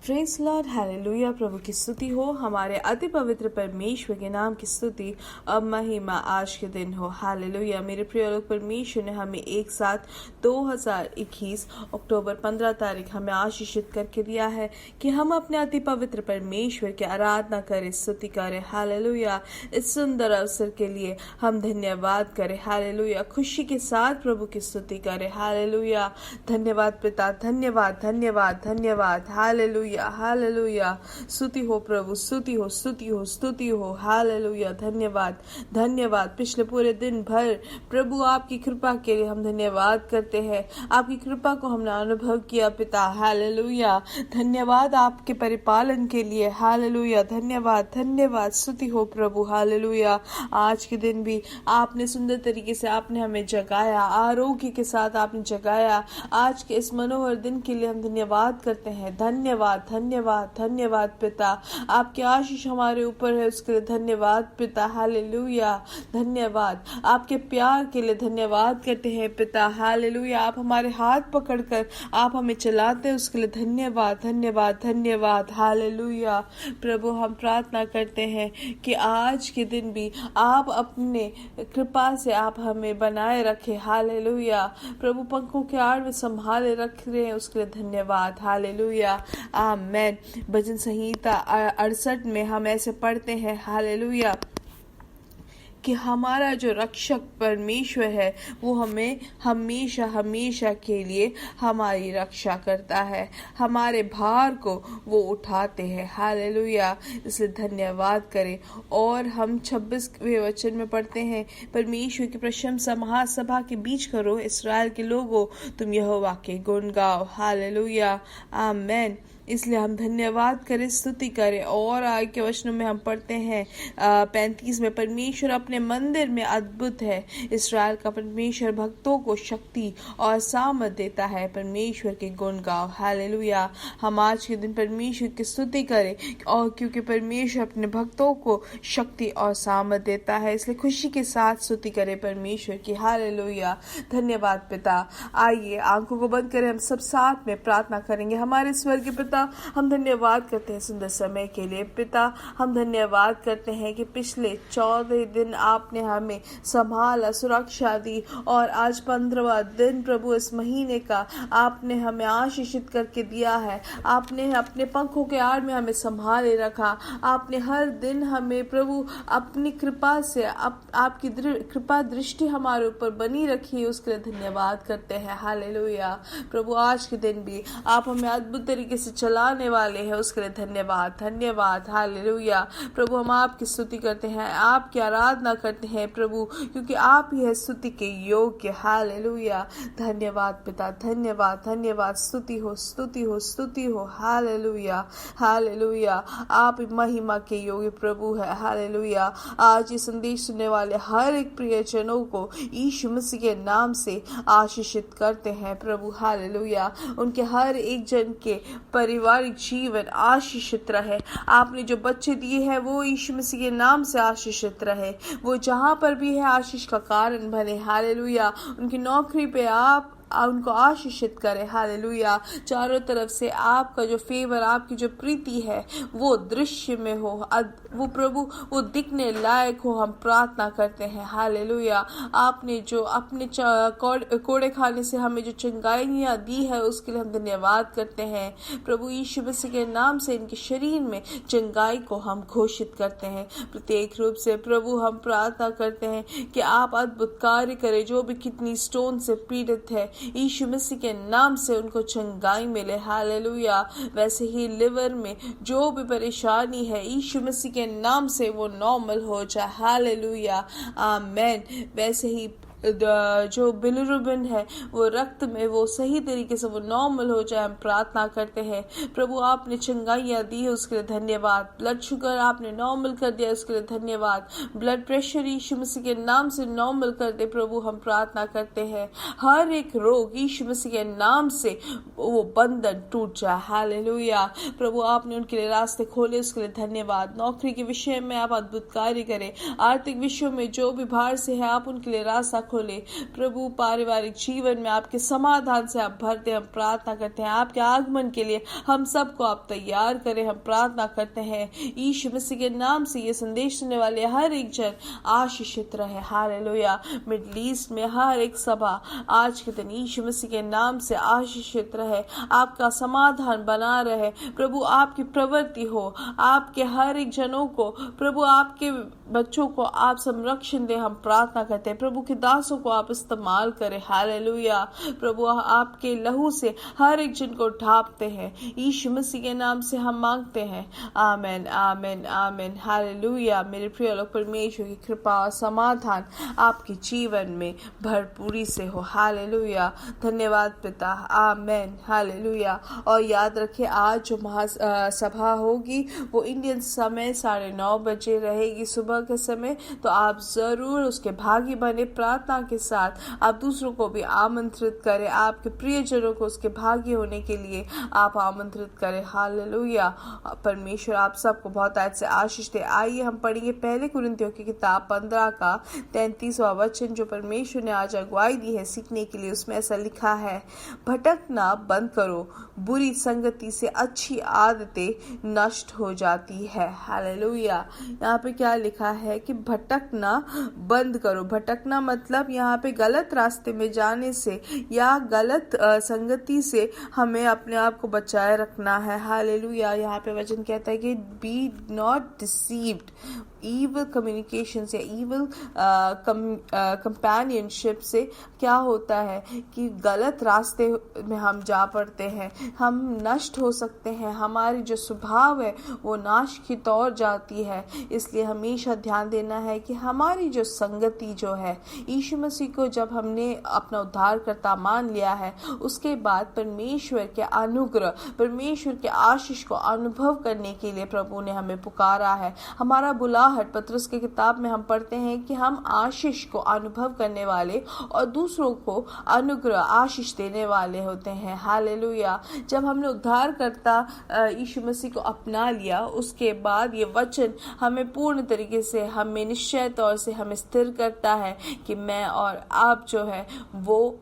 Praise Lord, hallelujah. प्रभु की स्तुति हो, हमारे अति पवित्र परमेश्वर के नाम की स्तुति अब महिमा आज के दिन हो। हालेलुया। मेरे प्रिय लोग, परमेश्वर ने हमें एक साथ 2021 अक्टूबर 15 तारीख हमें आशीषित करके दिया है कि हम अपने अति पवित्र परमेश्वर की आराधना करें, स्तुति करें। हालेलुया। इस सुंदर अवसर के लिए हम धन्यवाद करें। हालेलुया। खुशी के साथ प्रभु की स्तुति करें। हालेलुया। धन्यवाद पिता, धन्यवाद धन्यवाद धन्यवाद। Hallelujah hallelujah. स्तुति हो प्रभु, स्तुति हो स्तुति हो स्तुति हो। हालेलुया। धन्यवाद धन्यवाद। पिछले पूरे दिन भर प्रभु आपकी कृपा के लिए हम धन्यवाद करते हैं। आपकी कृपा को हमने अनुभव किया पिता। हालेलुया। धन्यवाद आपके परिपालन के लिए। हालेलुया। धन्यवाद धन्यवाद। स्तुति हो प्रभु। हालेलुया। आज के दिन भी आपने सुंदर तरीके से आपने हमें जगाया, आरोग्य के साथ आपने जगाया। आज के इस मनोहर दिन के लिए हम धन्यवाद करते हैं। धन्यवाद धन्यवाद धन्यवाद पिता। आपकी आशीष हमारे ऊपर है, उसके लिए धन्यवाद पिता। हालेलुया। धन्यवाद आपके प्यार के लिए धन्यवाद करते हैं पिता। हालेलुया। आप हमारे हाथ पकड़कर आप हमें चलाते हैं, उसके लिए धन्यवाद धन्यवाद धन्यवाद। हालेलुया। प्रभु हम प्रार्थना करते हैं कि आज के दिन भी आप अपने कृपा से आप हमें बनाए रखे। हालेलुया। प्रभु पंखों के आड़ में संभाले रख रहे हैं, उसके लिए धन्यवाद। हालेलुया। आमेन। भजन संहिता 68 में हम ऐसे पढ़ते हैं, हालेलुया, कि हमारा जो रक्षक परमेश्वर है वो हमें हमेशा हमेशा के लिए हमारी रक्षा करता है, हमारे भार को वो उठाते हैं। हालेलुया। इसलिए धन्यवाद करें। और हम 26वें वचन में पढ़ते हैं, परमेश्वर की प्रशंसा महासभा के बीच करो, इसराइल के लोगों तुम यहोवा के गुण गाओ। हालेलुया। आमेन। इसलिए हम धन्यवाद करें, स्तुति करें। और आगे के वचनों में हम पढ़ते हैं 35 में, परमेश्वर अपने मंदिर में अद्भुत है, इसराइल का परमेश्वर भक्तों को शक्ति और सामर्थ देता है, परमेश्वर के गुण गाओ। हालेलुया। हम आज के दिन परमेश्वर की स्तुति करें, और क्योंकि परमेश्वर अपने भक्तों को शक्ति और सामर्थ देता है, इसलिए खुशी के साथ स्तुति करें परमेश्वर की। हालेलुया। धन्यवाद पिता। आइए आंखों को बंद करें, हम सब साथ में प्रार्थना करेंगे। हमारे स्वर्गीय पिता, हम धन्यवाद करते हैं सुंदर समय के लिए पिता। हम धन्यवाद करते हैं कि पिछले 14 दिन आपने हमें संभाला, सुरक्षा दी, और आज 15वां दिन प्रभु इस महीने का आपने हमें आशीषित करके दिया है। आपने अपने पंखों के आड़ में हमें संभाले रखा। आपने हर दिन हमें प्रभु अपनी कृपा से आपकी कृपा दृष्टि हमारे ऊपर बनी रखी है, उसके लिए धन्यवाद करते हैं। हालेलुया। प्रभु आज के दिन भी आप हमें अद्भुत तरीके से चलाने वाले हैं, उसके लिए धन्यवाद धन्यवाद। हालेलुया। प्रभु हम आपकी स्तुति करते हैं, आपकी आराधना करते हैं प्रभु, क्योंकि आप ही है स्तुति के योग्य। हालेलुया। धन्यवाद पिता, धन्यवाद धन्यवाद। स्तुति हो स्तुति हो स्तुति हो। Hallelujah hallelujah. आप महिमा के योग्य प्रभु है। हालेलुया। आज ये संदेश सुनने वाले हर एक प्रियजनों को यीशु मसीह के नाम से आशीषित करते हैं प्रभु। हालेलुया। उनके हर एक जन के पारिवारिक जीवन आशीषित रहे। आपने जो बच्चे दिए हैं वो यीशु मसीह के नाम से आशीषित रहे, वो जहां पर भी है आशीष का कारण बने। हालेलुया। उनकी नौकरी पे आप उनको आशीषित करें। हालेलुया। चारों तरफ से आपका जो फेवर, आपकी जो प्रीति है वो दृश्य में हो, वो प्रभु वो दिखने लायक हो, हम प्रार्थना करते हैं। हालेलुया। आपने जो अपने कोड़े खाने से हमें जो चंगाइयाँ दी है, उसके लिए हम धन्यवाद करते हैं प्रभु। यीशु मसीह के नाम से इनके शरीर में चंगाई को हम घोषित करते हैं। प्रत्येक रूप से प्रभु हम प्रार्थना करते हैं कि आप अद्भुत कार्य करें। जो भी किडनी स्टोन से पीड़ित है, यीशु मसीह के नाम से उनको चंगाई मिले। हालेलुया। वैसे ही लिवर में जो भी परेशानी है, यीशु मसीह के नाम से वो नॉर्मल हो जाए। हालेलुया। आमेन। वैसे ही जो बिलिरुबिन है वो रक्त में वो सही तरीके से वो नॉर्मल हो जाए, हम प्रार्थना करते हैं प्रभु। आपने चंगाइयाँ दी है, उसके लिए धन्यवाद। ब्लड शुगर आपने नॉर्मल कर दिया, उसके लिए धन्यवाद। ब्लड प्रेशर यीशु मसीह के नाम से नॉर्मल कर दे प्रभु, हम प्रार्थना करते हैं। हर एक रोग यीशु मसीह के नाम से वो बंधन टूट जाए। हालेलुया। प्रभु आपने उनके लिए रास्ते खोले, उसके लिए धन्यवाद। नौकरी के विषय में आप अद्भुत कार्य करें। आर्थिक विषयों में जो भी बाहर से है, आप उनके लिए रास्ता खोले प्रभु। पारिवारिक जीवन में आपके समाधान से आप भरते, हम प्रार्थना करते हैं। आपके आगमन के लिए हम सबको आप तैयार करें, हम प्रार्थना करते हैं यीशु मसीह के नाम से। ये संदेश सुनने वाले हर एक जन आशीषित रहे। हालेलुया। मिडल ईस्ट में हर एक सभा आज के दिन यीशु मसीह के नाम से आशीषित रहे, आपका समाधान बना रहे प्रभु। आपकी प्रवृत्ति हो, आपके हर एक जनों को प्रभु, आपके बच्चों को आप संरक्षण दे, हम प्रार्थना करते हैं प्रभु। के दासों को आप इस्तेमाल करें। हालेलुया प्रभु, आपके लहू से हर एक जन को ढांपते हैं, यीशु मसीह के नाम से हम मांगते हैं। आमीन आमीन आमीन। हालेलुया। मेरे प्रिय लोग, परमेश्वर की कृपा और समाधान आपके जीवन में भरपूरी से हो। हालेलुया। धन्यवाद पिता। आमीन। हालेलुया। और याद रखें, आज जो महासभा होगी वो इंडियन समय 9:30 बजे रहेगी सुबह के समय। तो आप जरूर उसके भागी बने। प्रार्थना के साथ आप दूसरों को भी आमंत्रित करें, आपके प्रियजनों को उसके भागी होने के लिए आप आमंत्रित करें। हालेलुया। परमेश्वर आप सबको बहुत आज से आशीष दे। आइए हम पढ़ेंगे पहले कुरिन्थियों की किताब 15 का 33वां वचन, जो परमेश्वर ने आज अगुवाई दी है सीखने के लिए। उसमें ऐसा लिखा है, भटकना बंद करो, बुरी संगति से अच्छी आदतें नष्ट हो जाती है। हालेलुया। यहाँ पे क्या लिखा है कि भटकना बंद करो। भटकना मतलब यहाँ पे गलत रास्ते में जाने से या गलत संगति से हमें अपने आप को बचाए रखना है। हालेलुया। यहाँ पे वचन कहता है कि be not deceived. Evil communication से, ईवल कंपेनियनशिप से क्या होता है कि गलत रास्ते में हम जा पड़ते हैं, हम नष्ट हो सकते हैं, हमारी जो स्वभाव है वो नाश की तौर जाती है। इसलिए हमेशा ध्यान देना है कि हमारी जो संगति जो है, यीशु मसीह को जब हमने अपना उद्धारकर्ता मान लिया है, उसके बाद परमेश्वर के अनुग्रह, परमेश्वर के आशीष को अनुभव करने के लिए प्रभु ने हमें पुकारा है। हमारा बुलाहट पतरस की किताब में हम पढ़ते हैं कि हम आशीष को अनुभव करने वाले और दूसरों को अनुग्रह आशीष देने वाले होते हैं। हालेलुया। जब हमने उद्धारकर्ता यीशु मसीह को अपना लिया, उसके बाद ये वचन हमें पूर्ण तरीके से, हमें निश्चय तौर से हमें स्थिर करता है कि मैं और आप जो है वो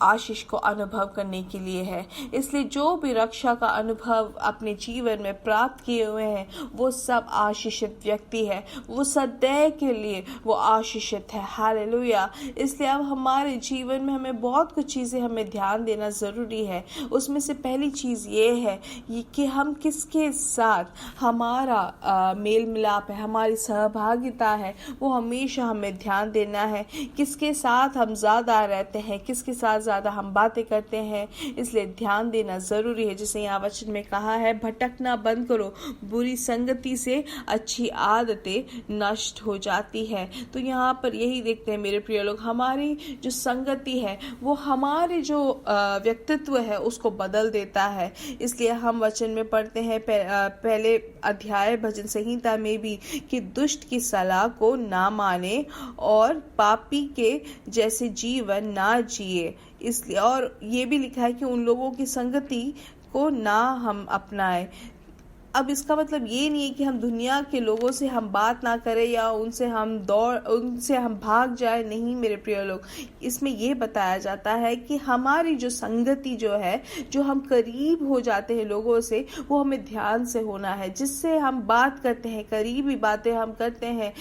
आशीष को अनुभव करने के लिए है। इसलिए जो भी रक्षा का अनुभव अपने जीवन में प्राप्त किए हुए हैं, वो सब आशीषित व्यक्ति है, वो सदैव के लिए वो आशीषित है। हालेलुया। इसलिए अब हमारे जीवन में हमें बहुत कुछ चीज़ें हमें ध्यान देना ज़रूरी है। उसमें से पहली चीज़ ये है कि हम किसके साथ हमारा मेल मिलाप है, हमारी सहभागिता है, वो हमेशा हमें ध्यान देना है। किसके साथ हम ज़्यादा रहते हैं, किसके साथ ज़्यादा हम बातें करते हैं, इसलिए ध्यान देना ज़रूरी है। जैसे यहाँ वचन में कहा है, भटकना बंद करो, बुरी संगति से अच्छी आदतें नष्ट हो जाती है। तो यहाँ पर यही देखते हैं मेरे प्रिय लोग, हमारी जो संगति है वो हमारे जो व्यक्तित्व है उसको बदल देता है। इसलिए हम वचन में पढ़ते हैं पहले अध्याय भजन संहिता में भी कि दुष्ट की सलाह को ना माने और पापी के जैसे जीवन ना जिए। इसलिए और ये भी लिखा है कि उन लोगों की संगति को ना हम अपनाएं। अब इसका मतलब ये नहीं है कि हम दुनिया के लोगों से हम बात ना करें या उनसे हम भाग जाए। नहीं मेरे प्रिय लोग, इसमें ये बताया जाता है कि हमारी जो संगति जो है, जो हम करीब हो जाते हैं लोगों से, वो हमें ध्यान से होना है। जिससे हम बात करते हैं, करीबी बातें हम करते हैं,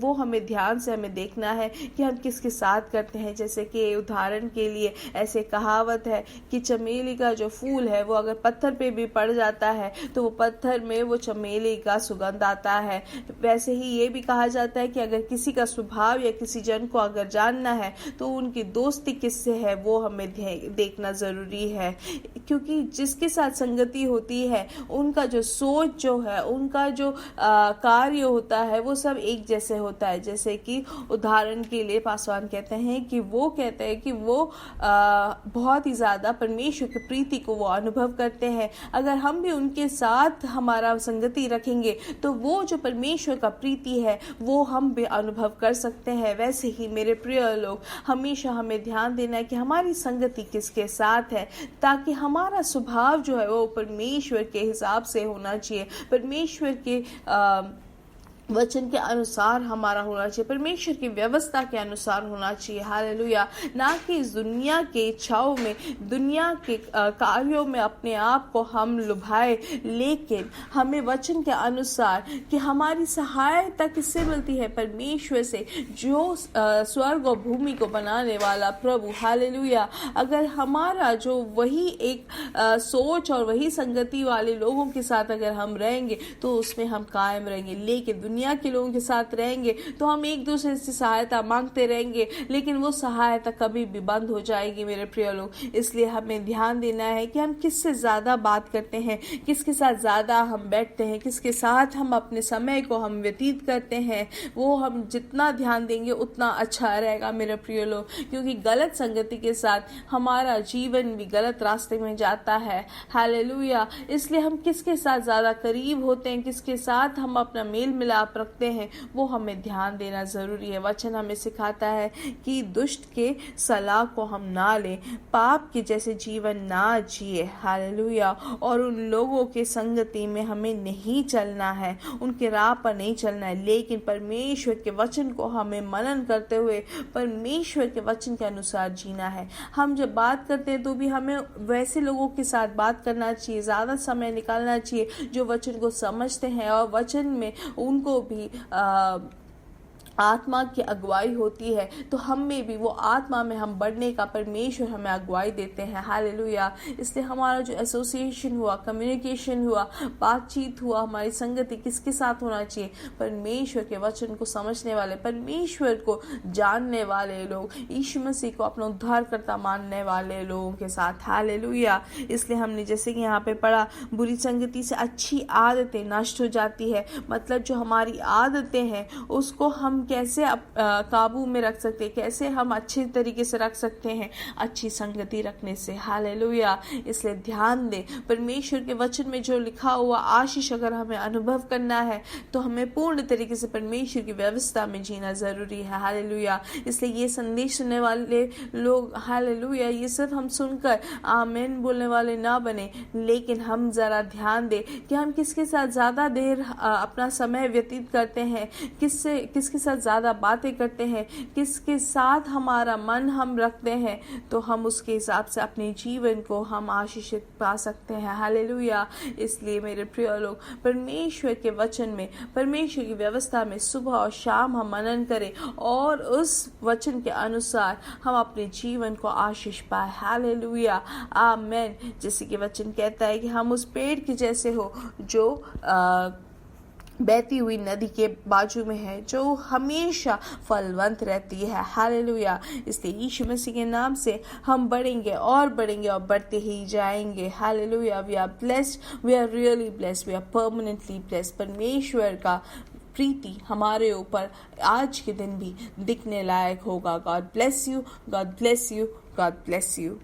वो हमें ध्यान से हमें देखना है कि हम किसके साथ करते हैं। जैसे कि उदाहरण के लिए ऐसे कहावत है कि चमेली का जो फूल है वो अगर पत्थर पे भी पड़ जाता है तो वो पत्थर में वो चमेली का सुगंध आता है। वैसे ही ये भी कहा जाता है कि अगर किसी का स्वभाव या किसी जन को अगर जानना है तो उनकी दोस्ती किससे है वो हमें देखना जरूरी है। क्योंकि जिसके साथ संगति होती है उनका जो सोच जो है, उनका जो कार्य होता है वो सब एक जैसे होता है। जैसे कि उदाहरण के लिए पासवान कहते हैं कि वो बहुत ही ज्यादा परमेश्वर की प्रीति को वो अनुभव करते हैं। अगर हम भी उनके साथ हमारा संगति रखेंगे तो वो जो परमेश्वर का प्रीति है वो हम भी अनुभव कर सकते हैं। वैसे ही मेरे प्रिय लोग, हमेशा हमें ध्यान देना है कि हमारी संगति किसके साथ है, ताकि हमारा स्वभाव जो है वो परमेश्वर के हिसाब से होना चाहिए, परमेश्वर के वचन के अनुसार हमारा होना चाहिए, परमेश्वर की व्यवस्था के अनुसार होना चाहिए। हालेलुया। ना कि इस दुनिया के इच्छाओं में, दुनिया के कार्यों में अपने आप को हम लुभाए, लेकिन हमें वचन के अनुसार कि हमारी सहायता किससे मिलती है? परमेश्वर से, जो स्वर्ग और भूमि को बनाने वाला प्रभु। हालेलुया। अगर हमारा जो वही एक सोच और वही संगति वाले लोगों के साथ अगर हम रहेंगे तो उसमें हम कायम रहेंगे, लेकिन दुनिया के लोगों के साथ रहेंगे तो हम एक दूसरे से सहायता मांगते रहेंगे, लेकिन वो सहायता कभी भी बंद हो जाएगी मेरे प्रिय लोग। इसलिए हमें ध्यान देना है कि हम किससे ज्यादा बात करते हैं, किसके साथ ज्यादा हम बैठते हैं, किसके साथ हम अपने समय को हम व्यतीत करते हैं। वो हम जितना ध्यान देंगे उतना अच्छा रहेगा मेरे प्रिय लोग, क्योंकि गलत संगति के साथ हमारा जीवन भी गलत रास्ते में जाता है। हालेलुया। इसलिए हम किसके साथ ज्यादा करीब होते हैं, किसके साथ हम अपना मेल मिलाप रखते हैं, वो हमें ध्यान देना जरूरी है। वचन हमें सिखाता है कि दुष्ट के सलाह को हम ना लें, पाप के जैसे जीवन ना जिए। हालेलुया। और उन लोगों के संगति में हमें नहीं चलना है, उनके राह पर नहीं चलना है, लेकिन परमेश्वर के वचन को हमें मनन करते हुए परमेश्वर के वचन के अनुसार जीना है। हम जब बात करते हैं तो भी हमें वैसे लोगों के साथ बात करना चाहिए, ज्यादा समय निकालना चाहिए जो वचन को समझते हैं और वचन में उनको भी आत्मा की अगुवाई होती है, तो हम में भी वो आत्मा में हम बढ़ने का परमेश्वर हमें अगुवाई देते हैं। हालेलुया। इसलिए हमारा जो एसोसिएशन हुआ, कम्युनिकेशन हुआ, बातचीत हुआ, हमारी संगति किसके साथ होना चाहिए? परमेश्वर के वचन को समझने वाले, परमेश्वर को जानने वाले लोग, यीशु मसीह को अपना उद्धारकर्ता मानने वाले लोगों के साथ। हालेलुया। इसलिए हमने जैसे कि यहाँ पे पढ़ा, बुरी संगति से अच्छी आदतें नष्ट हो जाती है। मतलब जो हमारी आदतें हैं उसको हम कैसे काबू में रख सकते हैं, कैसे हम अच्छे तरीके से रख सकते हैं? अच्छी संगति रखने से। हालेलुया। इसलिए ध्यान दे, परमेश्वर के वचन में जो लिखा हुआ आशीष अगर हमें अनुभव करना है तो हमें पूर्ण तरीके से परमेश्वर की व्यवस्था में जीना जरूरी है। हालेलुया। इसलिए ये संदेश सुनने वाले लोग, हालेलुया, ये सिर्फ हम सुनकर आमीन बोलने वाले ना बने, लेकिन हम जरा ध्यान दे कि हम किसके साथ ज्यादा देर अपना समय व्यतीत करते हैं, किसके साथ ज्यादा बातें करते हैं, किसके साथ हमारा मन हम रखते हैं, तो हम उसके हिसाब से अपने जीवन को हम आशीषित पा सकते हैं। हालेलुया। इसलिए मेरे प्रिय लोग, परमेश्वर के वचन में, परमेश्वर की व्यवस्था में सुबह और शाम हम मनन करें और उस वचन के अनुसार हम अपने जीवन को आशीष पाए। हालेलुया। आमीन। जैसे कि वचन कहता है कि हम उस पेड़ के जैसे हो जो बहती हुई नदी के बाजू में है, जो हमेशा फलवंत रहती है। हालेलुया। इसलिए यीशु मसीह के नाम से हम बढ़ेंगे और बढ़ेंगे और बढ़ते ही जाएंगे। Hallelujah. We are blessed, we are really blessed, we are permanently blessed. परमेश्वर का प्रीति हमारे ऊपर आज के दिन भी दिखने लायक होगा। God bless you, God bless you, God bless you.